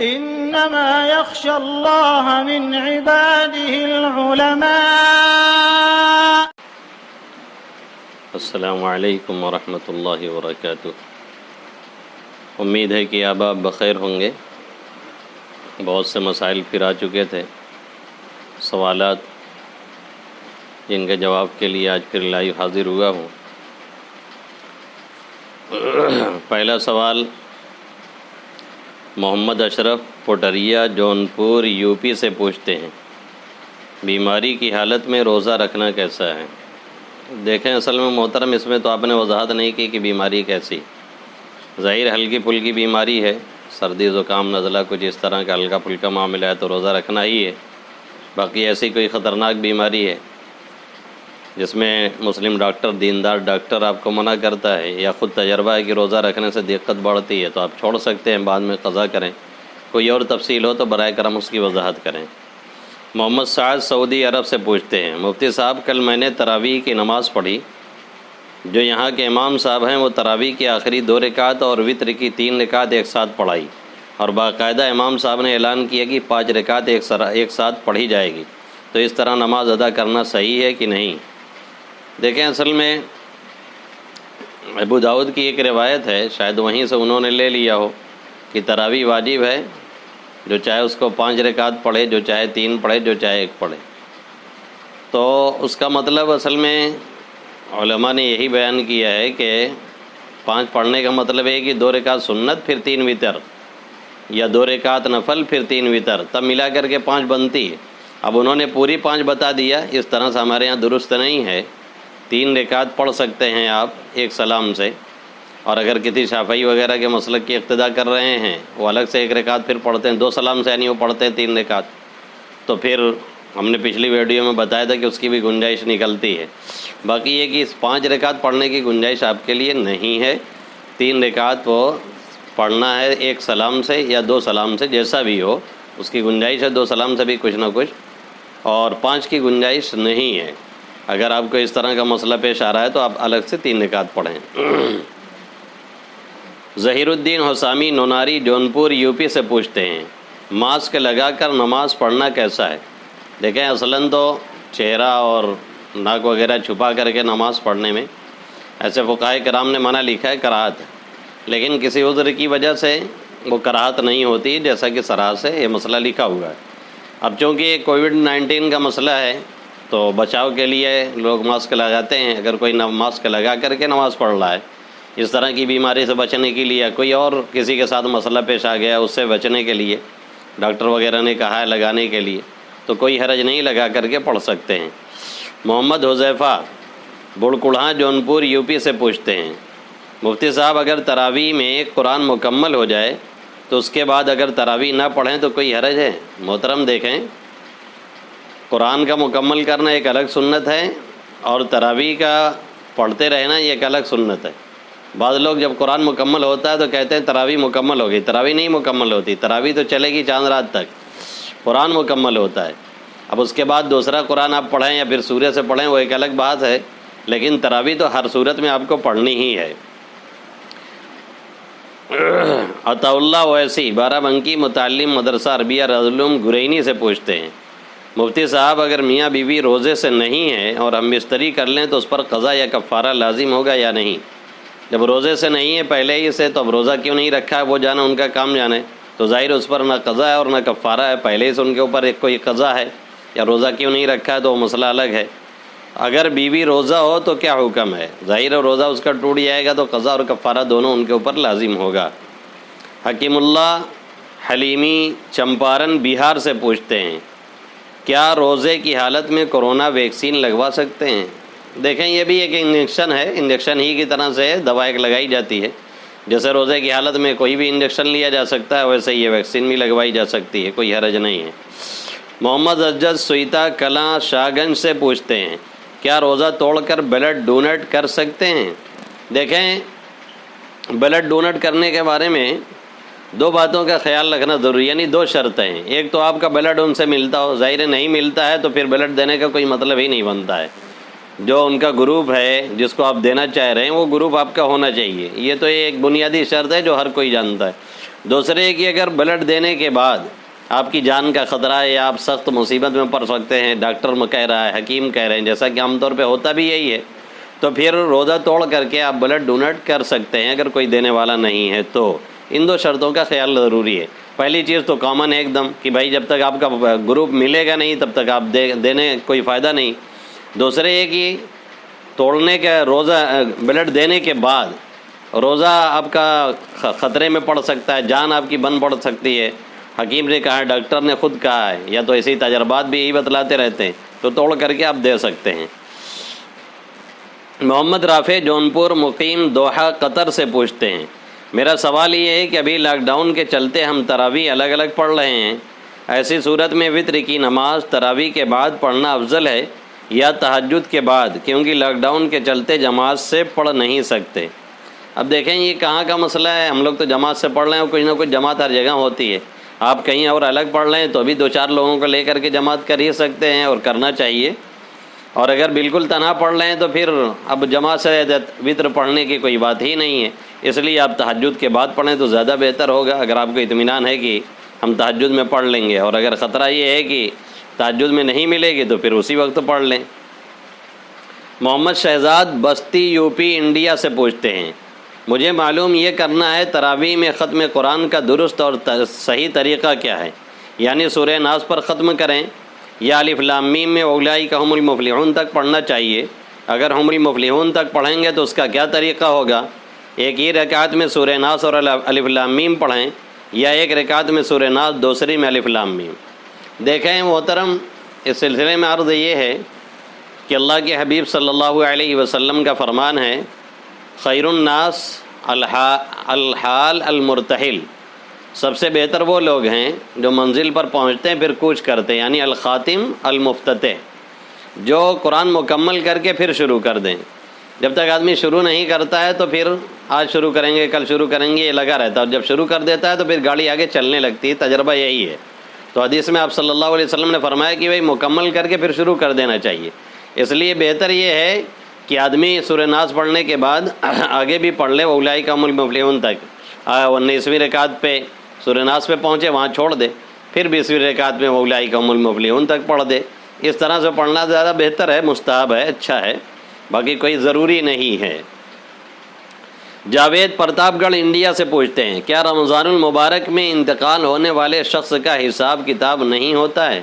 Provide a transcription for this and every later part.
إنما يخشى الله من عباده العلماء. السلام علیکم ورحمۃ اللہ وبرکاتہ۔ امید ہے کہ آپ بخیر ہوں گے۔ بہت سے مسائل پھر آ چکے تھے، سوالات جن کے جواب کے لیے آج پھر لائیو حاضر ہوا ہوں۔ پہلا سوال محمد اشرف پوٹریا جونپور یو پی سے پوچھتے ہیں، بیماری کی حالت میں روزہ رکھنا کیسا ہے؟ دیکھیں اصل میں محترم، اس میں تو آپ نے وضاحت نہیں کی کہ بیماری کیسی۔ ظاہر ہلکی پھلکی بیماری ہے، سردی زکام نزلہ کچھ اس طرح کا ہلکا پھلکا معاملہ ہے تو روزہ رکھنا ہی ہے۔ باقی ایسی کوئی خطرناک بیماری ہے جس میں مسلم ڈاکٹر، دیندار ڈاکٹر آپ کو منع کرتا ہے یا خود تجربہ ہے کہ روزہ رکھنے سے دقت بڑھتی ہے تو آپ چھوڑ سکتے ہیں، بعد میں قضا کریں۔ کوئی اور تفصیل ہو تو برائے کرم اس کی وضاحت کریں۔ محمد سعد سعودی عرب سے پوچھتے ہیں، مفتی صاحب کل میں نے تراویح کی نماز پڑھی، جو یہاں کے امام صاحب ہیں وہ تراویح کی آخری 2 رکعت اور وتر کی 3 رکعت ایک ساتھ پڑھائی، اور باقاعدہ امام صاحب نے اعلان کیا کہ 5 رکعت ایک ساتھ پڑھی جائے گی، تو اس طرح نماز ادا کرنا صحیح ہے کہ نہیں؟ دیکھیں اصل میں ابو داؤد کی ایک روایت ہے، شاید وہیں سے انہوں نے لے لیا ہو کہ تراویح واجب ہے، جو چاہے اس کو 5 رکعت پڑھے، جو چاہے 3 پڑھے، جو چاہے 1 پڑھے۔ تو اس کا مطلب اصل میں علماء نے یہی بیان کیا ہے کہ 5 پڑھنے کا مطلب ہے کہ 2 رکعت سنت پھر 3 وتر، یا 2 رکعت نفل پھر 3 وتر، تب ملا کر کے 5 بنتی ہے۔ اب انہوں نے پوری 5 بتا دیا، اس طرح سے ہمارے یہاں درست نہیں ہے۔ 3 رکعت پڑھ سکتے ہیں آپ ایک سلام سے، اور اگر کسی شافعی وغیرہ کے مسلک کی اقتداء کر رہے ہیں وہ الگ سے 1 رکعت پھر پڑھتے ہیں 2 سلام سے، یعنی وہ پڑھتے ہیں 3 رکعت، تو پھر ہم نے پچھلی ویڈیو میں بتایا تھا کہ اس کی بھی گنجائش نکلتی ہے۔ باقی یہ کہ اس 5 رکعت پڑھنے کی گنجائش آپ کے لیے نہیں ہے، 3 رکعت وہ پڑھنا ہے 1 سلام سے یا 2 سلام سے، جیسا بھی ہو اس کی گنجائش ہے، 2 سلام سے بھی کچھ نہ کچھ، اور 5 کی گنجائش نہیں ہے۔ اگر آپ کو اس طرح کا مسئلہ پیش آ رہا ہے تو آپ الگ سے 3 رکعت پڑھیں۔ ظہیر الدین حسامی نوناری جونپور یو پی سے پوچھتے ہیں، ماسک لگا کر نماز پڑھنا کیسا ہے؟ دیکھیں اصلاً تو چہرہ اور ناک وغیرہ چھپا کر کے نماز پڑھنے میں ایسے فقہاء کرام نے منع لکھا ہے، کراہت ہے، لیکن کسی عذر کی وجہ سے وہ کراہت نہیں ہوتی، جیسا کہ صراحت سے یہ مسئلہ لکھا ہوا ہے۔ اب چونکہ یہ کووڈ-19 کا مسئلہ ہے تو بچاؤ کے لیے لوگ ماسک لگاتے ہیں۔ اگر کوئی ماسک لگا کر کے نماز پڑھ رہا ہے، اس طرح کی بیماری سے بچنے کے لیے، کوئی اور کسی کے ساتھ مسئلہ پیش آ گیا اس سے بچنے کے لیے، ڈاکٹر وغیرہ نے کہا ہے لگانے کے لیے، تو کوئی حرج نہیں، لگا کر کے پڑھ سکتے ہیں۔ محمد حذیفہ بڑکڑھا جونپور یو پی سے پوچھتے ہیں، مفتی صاحب اگر تراویح میں قرآن مکمل ہو جائے تو اس کے بعد اگر تراویح نہ پڑھیں تو کوئی حرج ہے؟ محترم دیکھیں، قرآن کا مکمل کرنا ایک الگ سنت ہے، اور تراویح کا پڑھتے رہنا یہ ایک الگ سنت ہے۔ بعض لوگ جب قرآن مکمل ہوتا ہے تو کہتے ہیں تراویح مکمل ہو گئی، تراویح نہیں مکمل ہوتی، تراویح تو چلے گی چاند رات تک، قرآن مکمل ہوتا ہے۔ اب اس کے بعد دوسرا قرآن آپ پڑھیں یا پھر سورہ سے پڑھیں وہ ایک الگ بات ہے، لیکن تراویح تو ہر صورت میں آپ کو پڑھنی ہی ہے۔ عطا اللہ ویسی بارہ بنکی متعلم مدرسہ عربیہ رضلوم گرینی سے پوچھتے ہیں، مفتی صاحب اگر میاں بیوی روزے سے نہیں ہیں اور ہم بستری کر لیں تو اس پر قضا یا کفارہ لازم ہوگا یا نہیں؟ جب روزے سے نہیں ہے پہلے ہی سے، تو اب روزہ کیوں نہیں رکھا ہے وہ جانا، ان کا کام جانے، تو ظاہر اس پر نہ قضا ہے اور نہ کفارہ ہے، پہلے ہی سے ان کے اوپر ایک کوئی قضا ہے یا روزہ کیوں نہیں رکھا ہے تو وہ مسئلہ الگ ہے۔ اگر بیوی روزہ ہو تو کیا حکم ہے؟ ظاہر روزہ اس کا ٹوٹ جائے گا تو قضا اور کفارہ دونوں ان کے اوپر لازم ہوگا۔ حکیم اللہ حلیمی چمپارن بہار سے پوچھتے ہیں، کیا روزے کی حالت میں کورونا ویکسین لگوا سکتے ہیں؟ دیکھیں یہ بھی ایک انجیکشن ہے، انجیکشن ہی کی طرح سے دوا ایک لگائی جاتی ہے، جیسے روزے کی حالت میں کوئی بھی انجیکشن لیا جا سکتا ہے ویسے یہ ویکسین بھی لگوائی جا سکتی ہے، کوئی حرج نہیں ہے۔ محمد اجز سویتا کلاں شاہ گنج سے پوچھتے ہیں، کیا روزہ توڑ کر بلڈ ڈونیٹ کر سکتے ہیں؟ دیکھیں بلڈ ڈونیٹ کرنے کے بارے میں 2 باتوں کا خیال رکھنا ضروری، یعنی 2 شرطیں ہیں۔ ایک تو آپ کا بلڈ ان سے ملتا ہو، ظاہر نہیں ملتا ہے تو پھر بلڈ دینے کا کوئی مطلب ہی نہیں بنتا ہے۔ جو ان کا گروپ ہے جس کو آپ دینا چاہ رہے ہیں وہ گروپ آپ کا ہونا چاہیے، یہ تو ایک بنیادی شرط ہے جو ہر کوئی جانتا ہے۔ دوسرے کہ اگر بلڈ دینے کے بعد آپ کی جان کا خطرہ ہے یا آپ سخت مصیبت میں پڑ سکتے ہیں، ڈاکٹر کہہ رہا ہے، حکیم کہہ رہے ہیں، جیسا کہ عام طور پہ ہوتا بھی یہی ہے، تو پھر روزہ توڑ کر کے آپ بلڈ ڈونیٹ کر سکتے ہیں اگر کوئی دینے والا نہیں ہے تو۔ ان دو شرطوں کا خیال ضروری ہے۔ پہلی چیز تو کامن ہے ایک دم کہ بھائی جب تک آپ کا گروپ ملے گا نہیں تب تک آپ دینے کوئی فائدہ نہیں۔ دوسرے یہ کہ توڑنے کا روزہ بلڈ دینے کے بعد روزہ آپ کا خطرے میں پڑ سکتا ہے، جان آپ کی بن پڑ سکتی ہے۔ حکیم نے کہا ہے، ڈاکٹر نے خود کہا ہے، یا تو ایسے ہی تجربات بھی یہی بتلاتے رہتے ہیں، تو توڑ کر کے آپ دے سکتے ہیں۔ محمد رافع جونپور مقیم دوحہ قطر سے پوچھتے ہیں، میرا سوال یہ ہے کہ ابھی لاک ڈاؤن کے چلتے ہم تراویح الگ الگ پڑھ رہے ہیں، ایسی صورت میں وتر کی نماز تراویح کے بعد پڑھنا افضل ہے یا تہجد کے بعد، کیونکہ لاک ڈاؤن کے چلتے جماعت سے پڑھ نہیں سکتے؟ اب دیکھیں یہ کہاں کا مسئلہ ہے، ہم لوگ تو جماعت سے پڑھ رہے ہیں، کچھ نہ کچھ جماعت ہر جگہ ہوتی ہے، آپ کہیں اور الگ پڑھ رہے ہیں تو بھی 2-4 لوگوں کو لے کر کے جماعت کر ہی سکتے ہیں اور کرنا چاہیے، اور اگر بالکل تنہا پڑھ رہے ہیں تو پھر اب جماعت سے وتر پڑھنے کی کوئی بات ہی نہیں ہے، اس لیے آپ تہجد کے بعد پڑھیں تو زیادہ بہتر ہوگا، اگر آپ کو اطمینان ہے کہ ہم تہجد میں پڑھ لیں گے، اور اگر خطرہ یہ ہے کہ تہجد میں نہیں ملے گی تو پھر اسی وقت پڑھ لیں۔ محمد شہزاد بستی یو پی انڈیا سے پوچھتے ہیں، مجھے معلوم یہ کرنا ہے تراویح میں ختم قرآن کا درست اور صحیح طریقہ کیا ہے، یعنی سورہ ناس پر ختم کریں یا الف لام میم میں اولئک هم المفلحون تک پڑھنا چاہیے؟ اگر هم المفلحون تک پڑھیں گے تو اس کا کیا طریقہ ہوگا؟ ایک ہی رکعت میں سورہ ناس اور الف لام میم پڑھیں یا ایک رکعت میں سورہ ناس دوسری میں الف لام میم؟ دیکھیں محترم، اس سلسلے میں عرض یہ ہے کہ اللہ کے حبیب صلی اللہ علیہ وسلم کا فرمان ہے، خیر الناس الحال المرتحل، سب سے بہتر وہ لوگ ہیں جو منزل پر پہنچتے ہیں پھر کوچ کرتے ہیں، یعنی الخاتم المفتتح، جو قرآن مکمل کر کے پھر شروع کر دیں۔ جب تک آدمی شروع نہیں کرتا ہے تو پھر آج شروع کریں گے کل شروع کریں گے یہ لگا رہتا ہے، اور جب شروع کر دیتا ہے تو پھر گاڑی آگے چلنے لگتی ہے، تجربہ یہی ہے۔ تو حدیث میں آپ صلی اللہ علیہ وسلم نے فرمایا کہ بھائی مکمل کر کے پھر شروع کر دینا چاہیے، اس لیے بہتر یہ ہے کہ آدمی سورہ ناس پڑھنے کے بعد آگے بھی پڑھ لے، اولئک هم المفلحون تک، 19ویں رکعت پہ سورہ ناس پہ پہنچے وہاں چھوڑ دے، پھر 20ویں رکعت میں اولئک هم المفلحون تک پڑھ دے۔ اس طرح سے پڑھنا زیادہ بہتر ہے، مستحب ہے، اچھا ہے، باقی کوئی ضروری نہیں ہے۔ جاوید پرتاپ گڑھ انڈیا سے پوچھتے ہیں، کیا رمضان المبارک میں انتقال ہونے والے شخص کا حساب کتاب نہیں ہوتا ہے؟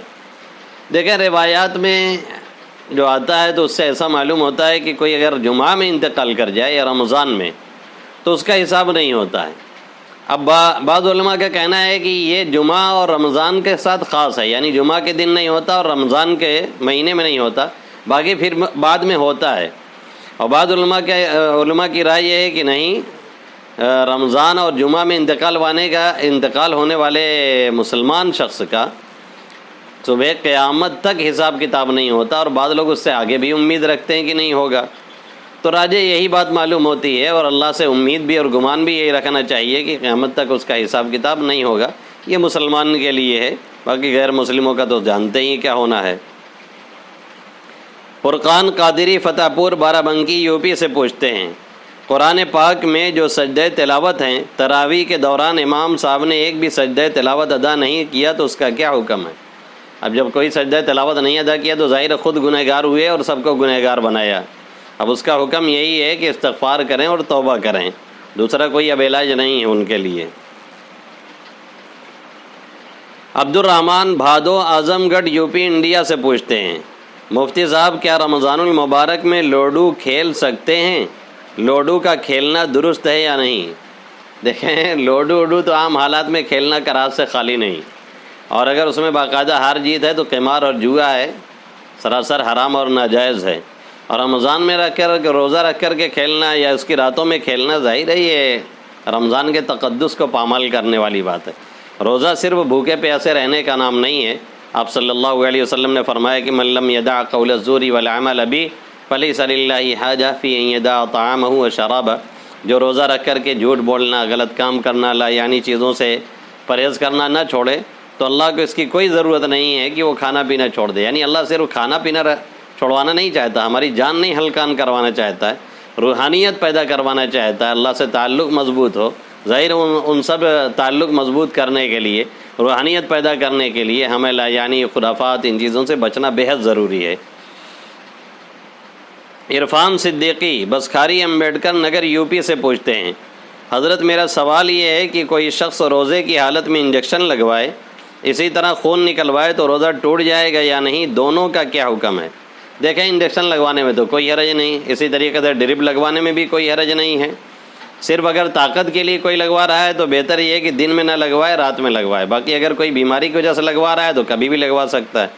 دیکھیں روایات میں جو آتا ہے تو اس سے ایسا معلوم ہوتا ہے کہ کوئی اگر جمعہ میں انتقال کر جائے یا رمضان میں تو اس کا حساب نہیں ہوتا ہے۔ اب بعض علماء کا کہنا ہے کہ یہ جمعہ اور رمضان کے ساتھ خاص ہے، یعنی جمعہ کے دن نہیں ہوتا اور رمضان کے مہینے میں نہیں ہوتا، باقی پھر بعد میں ہوتا ہے۔ اور بعض علماء کی رائے یہ ہے کہ نہیں، رمضان اور جمعہ میں انتقال ہونے والے مسلمان شخص کا صبح قیامت تک حساب کتاب نہیں ہوتا، اور بعض لوگ اس سے آگے بھی امید رکھتے ہیں کہ نہیں ہوگا، تو راجہ یہی بات معلوم ہوتی ہے، اور اللہ سے امید بھی اور گمان بھی یہی رکھنا چاہیے کہ قیامت تک اس کا حساب کتاب نہیں ہوگا۔ یہ مسلمان کے لیے ہے، باقی غیر مسلموں کا تو جانتے ہی کیا ہونا ہے۔ فرقان قادری فتح پور بارہ بنکی یو پی سے پوچھتے ہیں، قرآن پاک میں جو سجدہ تلاوت ہیں، تراویح کے دوران امام صاحب نے ایک بھی سجدہ تلاوت ادا نہیں کیا تو اس کا کیا حکم ہے؟ اب جب کوئی سجدہ تلاوت نہیں ادا کیا تو ظاہر خود گنہگار ہوئے اور سب کو گنہگار بنایا۔ اب اس کا حکم یہی ہے کہ استغفار کریں اور توبہ کریں، دوسرا کوئی اب علاج نہیں ہے ان کے لیے۔ عبد الرحمن بھادو اعظم گڑھ یو پی انڈیا سے پوچھتے ہیں، مفتی صاحب کیا رمضان المبارک میں لوڈو کھیل سکتے ہیں؟ لوڈو کا کھیلنا درست ہے یا نہیں؟ دیکھیں لوڈو تو عام حالات میں کھیلنا کراہت سے خالی نہیں، اور اگر اس میں باقاعدہ ہار جیت ہے تو قمار اور جوا ہے، سراسر حرام اور ناجائز ہے، اور رمضان میں روزہ رکھ کر کے کھیلنا یا اس کی راتوں میں کھیلنا ظاہر ہے یہ رمضان کے تقدس کو پامال کرنے والی بات ہے۔ روزہ صرف بھوکے پیاسے رہنے کا نام نہیں ہے، آپ صلی اللہ علیہ وسلم نے فرمایا کہ من لم یدع قول الزور والعمل به فلیس للہ حاجہ فی ان یدع طعامہ وشرابہ، جو روزہ رکھ کر کے جھوٹ بولنا، غلط کام کرنا، لا یعنی چیزوں سے پرہیز کرنا نہ چھوڑے تو اللہ کو اس کی کوئی ضرورت نہیں ہے کہ وہ کھانا پینا چھوڑ دے، یعنی اللہ صرف کھانا پینا چھوڑوانا نہیں چاہتا، ہماری جان نہیں ہلکان کروانا چاہتا ہے، روحانیت پیدا کروانا چاہتا ہے، اللہ سے تعلق مضبوط ہو، ظاہر ان سب تعلق مضبوط کرنے کے لیے، روحانیت پیدا کرنے کے لیے ہمیں یعنی خرافات، ان چیزوں سے بچنا بہت ضروری ہے۔ عرفان صدیقی بسکھاری امبیڈکر نگر یوپی سے پوچھتے ہیں، حضرت میرا سوال یہ ہے کہ کوئی شخص روزے کی حالت میں انجیکشن لگوائے، اسی طرح خون نکلوائے تو روزہ ٹوٹ جائے گا یا نہیں؟ دونوں کا کیا حکم ہے؟ دیکھیں، انجیکشن لگوانے میں تو کوئی حرج نہیں، اسی طریقے سے ڈرپ لگوانے میں بھی کوئی حرج نہیں ہے۔ صرف اگر طاقت کے لیے کوئی لگوا رہا ہے تو بہتر یہ ہے کہ دن میں نہ لگوائے، رات میں لگوائے۔ باقی اگر کوئی بیماری کی وجہ سے لگوا رہا ہے تو کبھی بھی لگوا سکتا ہے۔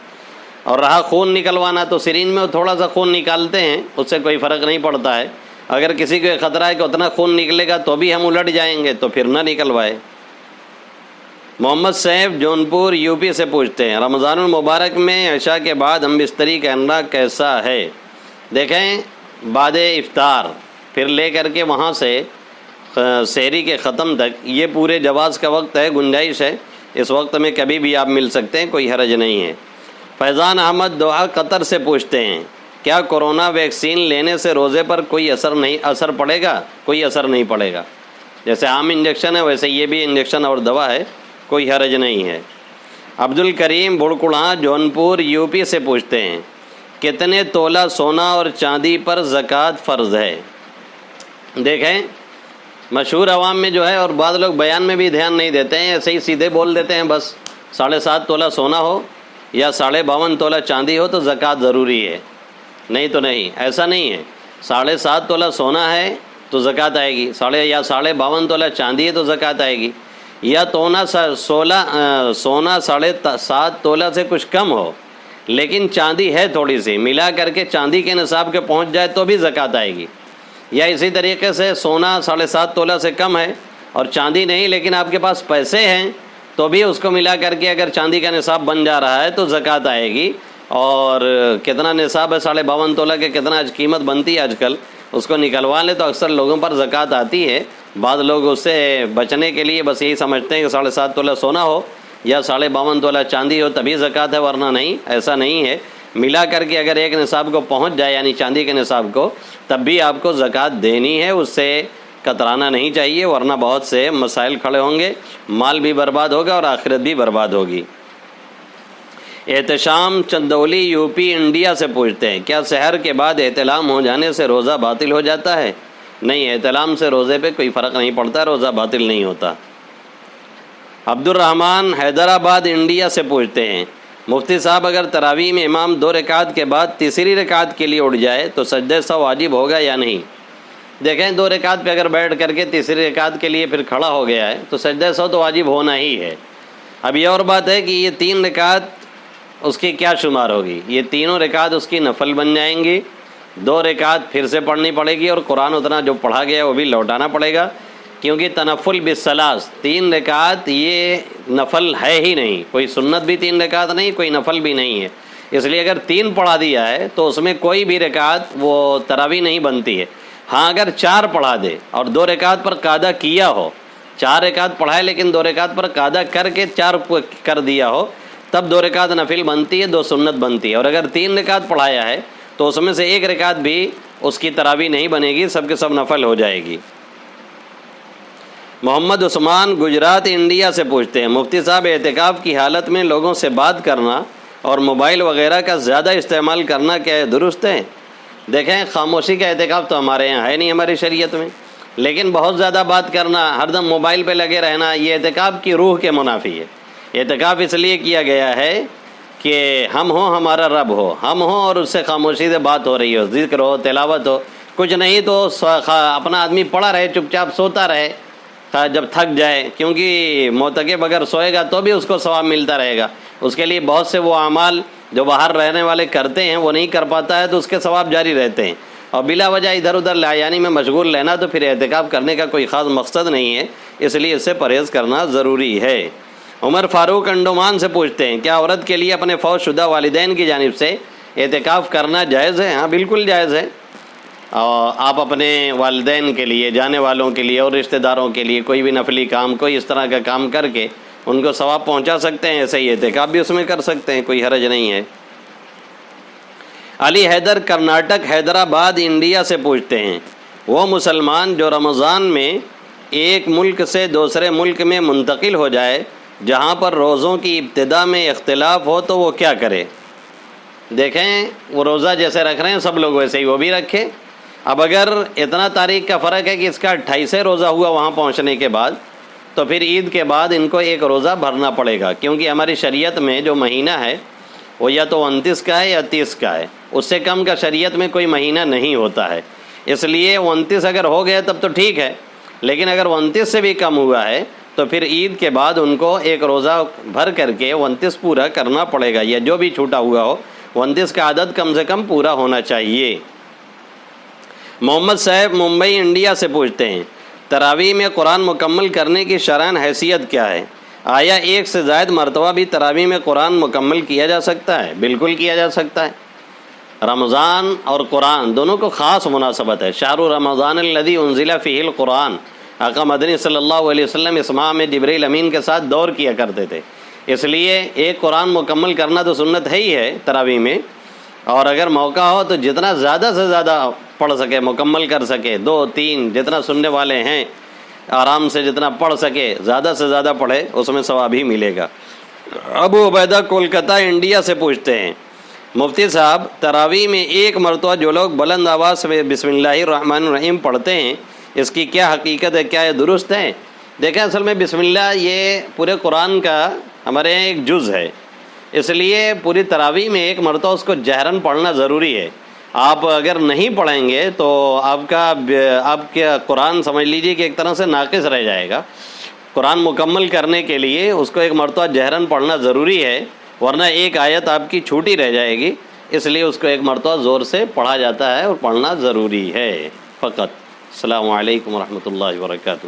اور رہا خون نکلوانا، تو سرین میں تھوڑا سا خون نکالتے ہیں، اس سے کوئی فرق نہیں پڑتا ہے۔ اگر کسی کو خطرہ ہے کہ اتنا خون نکلے گا تو بھی ہم الٹ جائیں گے، تو پھر نہ نکلوائے۔ محمد سیف جونپور یوپی سے پوچھتے ہیں، رمضان المبارک میں عشاء کے بعد ہم بستری کرنا کیسا ہے؟ دیکھیں، بعد افطار پھر لے کر کے وہاں سے سحری کے ختم تک یہ پورے جواز کا وقت ہے، گنجائش ہے، اس وقت میں کبھی بھی آپ مل سکتے ہیں، کوئی حرج نہیں ہے۔ فیضان احمد دوحہ قطر سے پوچھتے ہیں، کیا کورونا ویکسین لینے سے روزے پر کوئی اثر پڑے گا؟ کوئی اثر نہیں پڑے گا، جیسے عام انجیکشن ہے ویسے یہ بھی انجیکشن اور دوا ہے، کوئی حرج نہیں ہے۔ عبد الکریم بھڑکڑا جونپور یوپی سے پوچھتے ہیں، کتنے تولہ سونا اور چاندی پر زکوٰۃ فرض ہے؟ دیکھیں، مشہور عوام میں جو ہے، اور بعض لوگ بیان میں بھی دھیان نہیں دیتے ہیں، ایسے ہی سیدھے بول دیتے ہیں، بس 7.5 تولہ سونا ہو یا 52.5 تولہ چاندی ہو تو زکوٰۃ ضروری ہے۔ نہیں تو نہیں، ایسا نہیں ہے۔ 7.5 تولہ سونا ہے تو زکوٰۃ آئے گی، یا 52.5 تولہ چاندی ہے تو زکوٰۃ آئے گی، یا سونا 7.5 تولہ سے کچھ کم ہو لیکن چاندی ہے تھوڑی سی، ملا کر کے چاندی کے نصاب کے پہنچ جائے تو بھی زکوٰۃ آئے گی۔ یا اسی طریقے سے سونا 7.5 تولہ سے کم ہے اور چاندی نہیں، لیکن آپ کے پاس پیسے ہیں تو بھی اس کو ملا کر کے اگر چاندی کا نصاب بن جا رہا ہے تو زکوٰۃ آئے گی۔ اور کتنا نصاب ہے 52.5 تولہ کے، کتنا قیمت بنتی ہے آج کل، اس کو نکلوا لے تو اکثر لوگوں پر زکوٰۃ آتی ہے۔ بعض لوگ اس سے بچنے کے لیے بس یہی سمجھتے ہیں کہ 7.5 تولہ سونا ہو یا 52.5 تولہ چاندی ہو تبھی زکوٰۃ ہے، ورنہ نہیں، ایسا نہیں ہے۔ ملا کر کے اگر ایک نصاب کو پہنچ جائے یعنی چاندی کے نصاب کو، تب بھی آپ کو زکوٰۃ دینی ہے، اس سے کترانا نہیں چاہیے، ورنہ بہت سے مسائل کھڑے ہوں گے، مال بھی برباد ہوگا اور آخرت بھی برباد ہوگی۔ احتشام چندولی یوپی انڈیا سے پوچھتے ہیں، کیا سحر کے بعد احتلام ہو جانے سے روزہ باطل ہو جاتا ہے؟ نہیں، احتلام سے روزے پہ کوئی فرق نہیں پڑتا، روزہ باطل نہیں ہوتا۔ عبد الرحمن حیدرآباد انڈیا سے پوچھتے ہیں، مفتی صاحب اگر تراویح میں امام 2 رکعت کے بعد تیسری رکعت کے لیے اٹھ جائے تو سجدہ سہو واجب ہوگا یا نہیں؟ دیکھیں، 2 رکعت پہ اگر بیٹھ کر کے تیسری رکعت کے لیے پھر کھڑا ہو گیا ہے تو سجدہ سہو تو واجب ہونا ہی ہے۔ اب یہ اور بات ہے کہ یہ 3 رکعت اس کی کیا شمار ہوگی؟ یہ تینوں رکعت اس کی نفل بن جائیں گی، 2 رکعت پھر سے پڑھنی پڑے گی، اور قرآن اتنا جو پڑھا گیا وہ بھی لوٹانا پڑے گا، کیونکہ تنفل بالثلاث 3 رکعت یہ نفل ہے ہی نہیں، کوئی سنت بھی 3 رکعت نہیں، کوئی نفل بھی نہیں ہے۔ اس لیے اگر 3 پڑھا دیا ہے تو اس میں کوئی بھی رکعت وہ تراویح نہیں بنتی ہے۔ ہاں، اگر 4 پڑھا دے اور 2 رکعت پر قاعدہ کیا ہو، 4 رکعت پڑھائے لیکن 2 رکعت پر قاعدہ کر کے 4 کر دیا ہو، تب 2 رکعت نفل بنتی ہے، 2 سنت بنتی ہے۔ اور اگر 3 رکعت پڑھایا ہے تو اس میں سے 1 رکعت بھی اس کی تراویح نہیں بنے گی، سب کے سب نفل ہو جائے گی۔ محمد عثمان گجرات انڈیا سے پوچھتے ہیں، مفتی صاحب اعتکاف کی حالت میں لوگوں سے بات کرنا اور موبائل وغیرہ کا زیادہ استعمال کرنا کیا درست ہے؟ دیکھیں، خاموشی کا اعتکاف تو ہمارے یہاں ہے نہیں ہماری شریعت میں، لیکن بہت زیادہ بات کرنا، ہر دم موبائل پہ لگے رہنا، یہ اعتکاف کی روح کے منافی ہے۔ اعتکاف اس لیے کیا گیا ہے کہ ہم ہوں، ہمارا رب ہو، ہم ہوں اور اس سے خاموشی سے بات ہو رہی ہو، ذکر ہو، تلاوت ہو، کچھ نہیں تو اپنا آدمی پڑا رہے، چپ چاپ سوتا رہے جب تھک جائے، کیونکہ معتکف اگر سوئے گا تو بھی اس کو ثواب ملتا رہے گا۔ اس کے لیے بہت سے وہ اعمال جو باہر رہنے والے کرتے ہیں وہ نہیں کر پاتا ہے تو اس کے ثواب جاری رہتے ہیں، اور بلا وجہ ادھر ادھر لایانی میں مشغول رہنا تو پھر اعتکاف کرنے کا کوئی خاص مقصد نہیں ہے، اس لیے اس سے پرہیز کرنا ضروری ہے۔ عمر فاروق انڈومان سے پوچھتے ہیں، کیا عورت کے لیے اپنے فوت شدہ والدین کی جانب سے اعتکاف کرنا جائز ہے؟ ہاں، بالکل جائز ہے۔ اور آپ اپنے والدین کے لیے، جانے والوں کے لیے اور رشتہ داروں کے لیے کوئی بھی نفلی کام، کوئی اس طرح کا کام کر کے ان کو ثواب پہنچا سکتے ہیں، ایسے ہی اعتکاف بھی اس میں کر سکتے ہیں، کوئی حرج نہیں ہے۔ علی حیدر کرناٹک حیدرآباد انڈیا سے پوچھتے ہیں، وہ مسلمان جو رمضان میں ایک ملک سے دوسرے ملک میں منتقل ہو جائے جہاں پر روزوں کی ابتدا میں اختلاف ہو تو وہ کیا کرے؟ دیکھیں وہ روزہ جیسے رکھ رہے ہیں سب لوگ ویسے ہی وہ بھی رکھے۔ اب اگر اتنا تاریخ کا فرق ہے کہ اس کا 28 روزہ ہوا وہاں پہنچنے کے بعد، تو پھر عید کے بعد ان کو ایک روزہ بھرنا پڑے گا، کیونکہ ہماری شریعت میں جو مہینہ ہے وہ یا تو 29 کا ہے یا 30 کا ہے، اس سے کم کا شریعت میں کوئی مہینہ نہیں ہوتا ہے۔ اس لیے 29 اگر ہو گیا تب تو ٹھیک ہے، لیکن اگر 29 سے بھی کم ہوا ہے تو پھر عید کے بعد ان کو ایک روزہ بھر کر کے 29 پورا کرنا پڑے گا، یا جو بھی چھوٹا ہوا ہو 29 کا عدد کم سے کم پورا ہونا چاہیے۔ محمد صاحب ممبئی انڈیا سے پوچھتے ہیں، تراویح میں قرآن مکمل کرنے کی شرعاً حیثیت کیا ہے؟ آیا ایک سے زائد مرتبہ بھی تراویح میں قرآن مکمل کیا جا سکتا ہے؟ بالکل کیا جا سکتا ہے۔ رمضان اور قرآن دونوں کو خاص مناسبت ہے۔ شہر رمضان الذی انزل فیہ القرآن، آقا مدنی صلی اللہ علیہ وسلم اس ماہ میں جبرائیل امین کے ساتھ دور کیا کرتے تھے، اس لیے ایک قرآن مکمل کرنا تو سنت ہے ہی ہے تراویح میں، اور اگر موقع ہو تو جتنا زیادہ سے زیادہ پڑھ سکے مکمل کر سکے، 2 3 جتنا سننے والے ہیں آرام سے جتنا پڑھ سکے زیادہ سے زیادہ پڑھے، اس میں ثواب ہی ملے گا۔ ابو عبیدہ کولکتہ انڈیا سے پوچھتے ہیں، مفتی صاحب تراویح میں ایک مرتبہ جو لوگ بلند آواز میں بسم اللہ الرحمن الرحیم پڑھتے ہیں اس کی کیا حقیقت ہے، کیا یہ درست ہے؟ دیکھیں اصل میں بسم اللہ یہ پورے قرآن کا ہمارے یہاں ایک جز ہے، اس لیے پوری تراویح میں ایک مرتبہ اس کو جہراً پڑھنا ضروری ہے۔ آپ اگر نہیں پڑھیں گے تو آپ کا قرآن سمجھ لیجئے کہ ایک طرح سے ناقص رہ جائے گا۔ قرآن مکمل کرنے کے لیے اس کو ایک مرتبہ جہراً پڑھنا ضروری ہے، ورنہ ایک آیت آپ کی چھوٹی رہ جائے گی، اس لیے اس کو ایک مرتبہ زور سے پڑھا جاتا ہے اور پڑھنا ضروری ہے فقط۔ السلام علیکم ورحمۃ اللہ وبرکاتہ۔